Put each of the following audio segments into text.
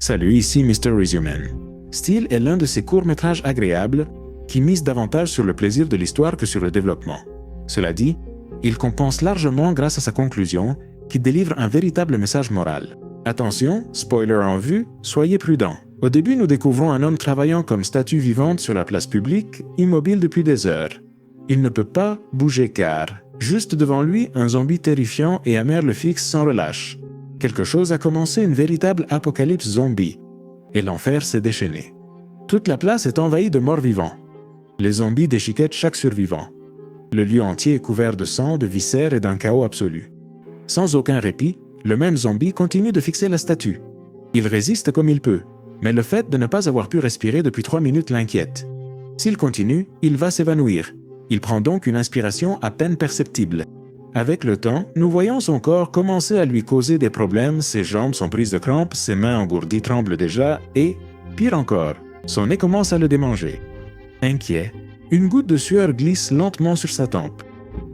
Salut, ici Mr. Resumen. Steel est l'un de ces courts-métrages agréables qui misent davantage sur le plaisir de l'histoire que sur le développement. Cela dit, il compense largement grâce à sa conclusion qui délivre un véritable message moral. Attention, spoiler en vue, soyez prudents. Au début, nous découvrons un homme travaillant comme statue vivante sur la place publique, immobile depuis des heures. Il ne peut pas bouger car, juste devant lui, un zombie terrifiant et amer le fixe sans relâche. Quelque chose a commencé, une véritable apocalypse zombie. Et l'enfer s'est déchaîné. Toute la place est envahie de morts vivants. Les zombies déchiquettent chaque survivant. Le lieu entier est couvert de sang, de viscères et d'un chaos absolu. Sans aucun répit, le même zombie continue de fixer la statue. Il résiste comme il peut, mais le fait de ne pas avoir pu respirer depuis 3 minutes l'inquiète. S'il continue, il va s'évanouir. Il prend donc une inspiration à peine perceptible. Avec le temps, nous voyons son corps commencer à lui causer des problèmes, ses jambes sont prises de crampes, ses mains engourdies tremblent déjà et, pire encore, son nez commence à le démanger. Inquiet, une goutte de sueur glisse lentement sur sa tempe.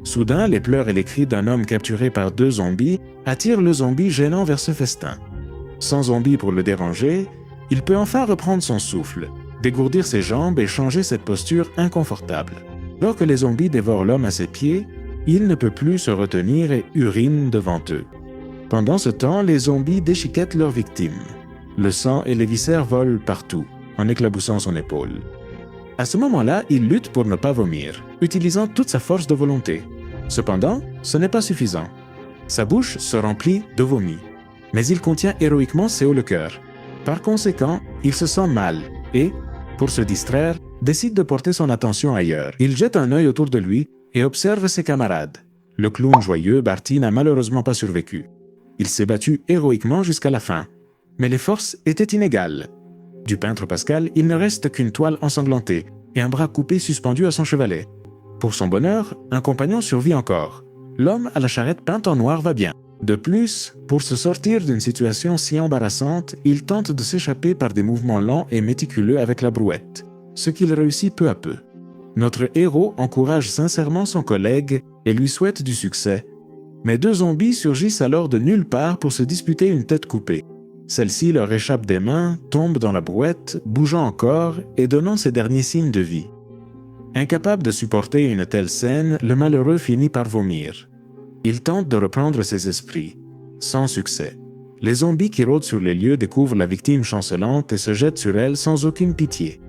Soudain, les pleurs et les cris d'un homme capturé par 2 zombies attirent le zombie gênant vers ce festin. Sans zombie pour le déranger, il peut enfin reprendre son souffle, dégourdir ses jambes et changer cette posture inconfortable. Alors que les zombies dévorent l'homme à ses pieds, il ne peut plus se retenir et urine devant eux. Pendant ce temps, les zombies déchiquettent leurs victimes. Le sang et les viscères volent partout, en éclaboussant son épaule. À ce moment-là, il lutte pour ne pas vomir, utilisant toute sa force de volonté. Cependant, ce n'est pas suffisant. Sa bouche se remplit de vomi, mais il contient héroïquement ses hauts le cœur. Par conséquent, il se sent mal et, pour se distraire, décide de porter son attention ailleurs. Il jette un œil autour de lui et observe ses camarades. Le clown joyeux, Barty, n'a malheureusement pas survécu. Il s'est battu héroïquement jusqu'à la fin. Mais les forces étaient inégales. Du peintre Pascal, il ne reste qu'une toile ensanglantée et un bras coupé suspendu à son chevalet. Pour son bonheur, un compagnon survit encore. L'homme à la charrette peinte en noir va bien. De plus, pour se sortir d'une situation si embarrassante, il tente de s'échapper par des mouvements lents et méticuleux avec la brouette, ce qu'il réussit peu à peu. Notre héros encourage sincèrement son collègue et lui souhaite du succès. Mais 2 zombies surgissent alors de nulle part pour se disputer une tête coupée. Celle-ci leur échappe des mains, tombe dans la brouette, bougeant encore et donnant ses derniers signes de vie. Incapable de supporter une telle scène, le malheureux finit par vomir. Il tente de reprendre ses esprits, sans succès. Les zombies qui rôdent sur les lieux découvrent la victime chancelante et se jettent sur elle sans aucune pitié.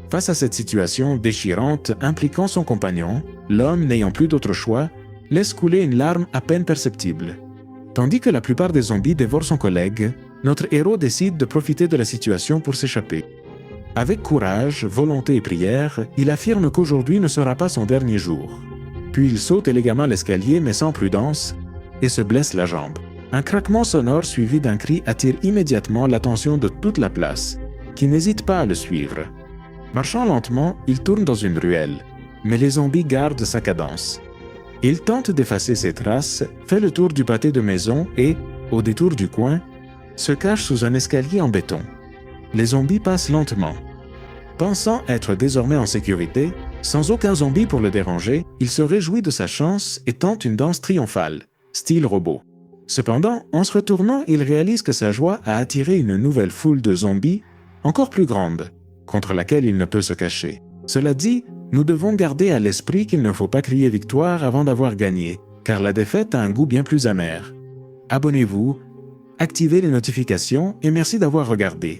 Face à cette situation déchirante impliquant son compagnon, l'homme, n'ayant plus d'autre choix, laisse couler une larme à peine perceptible. Tandis que la plupart des zombies dévorent son collègue, notre héros décide de profiter de la situation pour s'échapper. Avec courage, volonté et prière, il affirme qu'aujourd'hui ne sera pas son dernier jour. Puis il saute élégamment l'escalier mais sans prudence et se blesse la jambe. Un craquement sonore suivi d'un cri attire immédiatement l'attention de toute la place, qui n'hésite pas à le suivre. Marchant lentement, il tourne dans une ruelle, mais les zombies gardent sa cadence. Il tente d'effacer ses traces, fait le tour du pâté de maison et, au détour du coin, se cache sous un escalier en béton. Les zombies passent lentement. Pensant être désormais en sécurité, sans aucun zombie pour le déranger, il se réjouit de sa chance et tente une danse triomphale, style robot. Cependant, en se retournant, il réalise que sa joie a attiré une nouvelle foule de zombies, encore plus grande, contre laquelle il ne peut se cacher. Cela dit, nous devons garder à l'esprit qu'il ne faut pas crier victoire avant d'avoir gagné, car la défaite a un goût bien plus amer. Abonnez-vous, activez les notifications et merci d'avoir regardé.